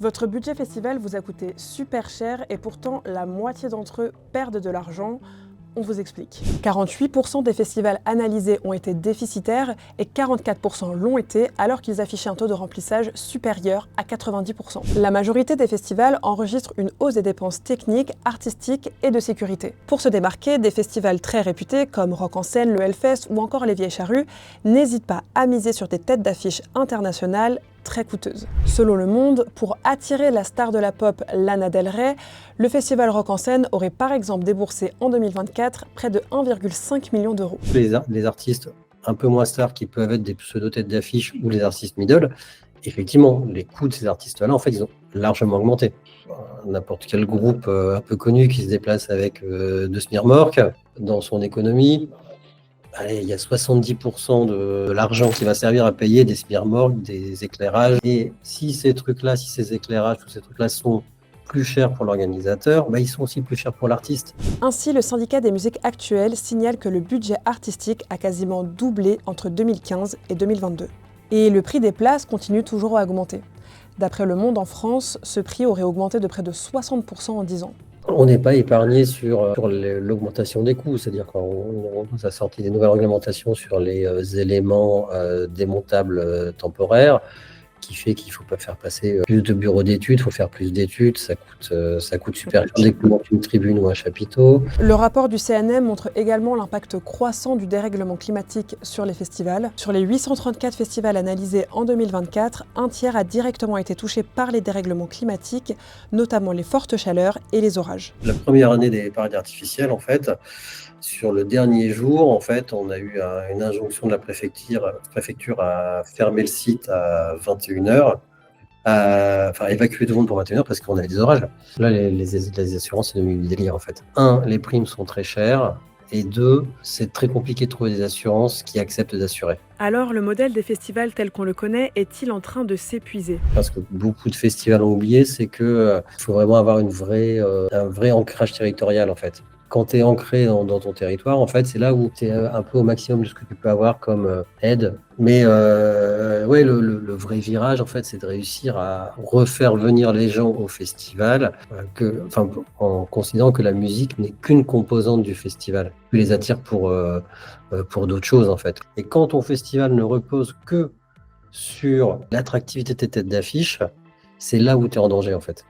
Votre budget festival vous a coûté super cher et pourtant la moitié d'entre eux perdent de l'argent. On vous explique. 48% des festivals analysés ont été déficitaires et 44% l'ont été alors qu'ils affichaient un taux de remplissage supérieur à 90%. La majorité des festivals enregistrent une hausse des dépenses techniques, artistiques et de sécurité. Pour se démarquer, des festivals très réputés comme Rock en Seine, le Hellfest ou encore les Vieilles Charrues n'hésitent pas à miser sur des têtes d'affiche internationales très coûteuses. Selon Le Monde, pour attirer la star de la pop Lana Del Rey, le festival Rock en Seine aurait par exemple déboursé en 2024 près de 1,5 million d'euros. Les artistes un peu moins stars qui peuvent être des pseudo-têtes d'affiche ou les artistes middle, effectivement, les coûts de ces artistes-là, en fait, ils ont largement augmenté. N'importe quel groupe un peu connu qui se déplace avec de Smirmork dans son économie, allez, il y a 70% de l'argent qui va servir à payer des Smirmork, des éclairages. Et si ces trucs-là, si ces éclairages, tous ces trucs-là sont plus chers pour l'organisateur, ils sont aussi plus chers pour l'artiste. Ainsi, le syndicat des musiques actuelles signale que le budget artistique a quasiment doublé entre 2015 et 2022. Et le prix des places continue toujours à augmenter. D'après Le Monde, en France, ce prix aurait augmenté de près de 60% en 10 ans. On n'est pas épargné sur l'augmentation des coûts, c'est-à-dire qu'on a sorti des nouvelles réglementations sur les éléments démontables temporaires, qui fait qu'il ne faut pas faire passer plus de bureaux d'études, il faut faire plus d'études, ça coûte super cher dès que tu montes une tribune ou un chapiteau. Le rapport du CNM montre également l'impact croissant du dérèglement climatique sur les festivals. Sur les 834 festivals analysés en 2024, un tiers a directement été touché par les dérèglements climatiques, notamment les fortes chaleurs et les orages. La première année des paradis artificiels, en fait, sur le dernier jour, en fait, on a eu une injonction de la préfecture à fermer le site à 21h, évacuer tout le monde pour 21h parce qu'on avait des orages. Là, les assurances, c'est devenu du délire, en fait. Un, les primes sont très chères. Et deux, c'est très compliqué de trouver des assurances qui acceptent d'assurer. Alors, le modèle des festivals tel qu'on le connaît est-il en train de s'épuiser ? Parce que beaucoup de festivals ont oublié, c'est qu'il faut vraiment avoir un vrai ancrage territorial, en fait. Quand tu es ancré dans ton territoire, en fait, c'est là où tu es un peu au maximum de ce que tu peux avoir comme aide. Mais ouais, le vrai virage, en fait, c'est de réussir à refaire venir les gens au festival, en considérant que la musique n'est qu'une composante du festival. Tu les attires pour d'autres choses, en fait. Et quand ton festival ne repose que sur l'attractivité de tes têtes d'affiche, c'est là où tu es en danger, en fait.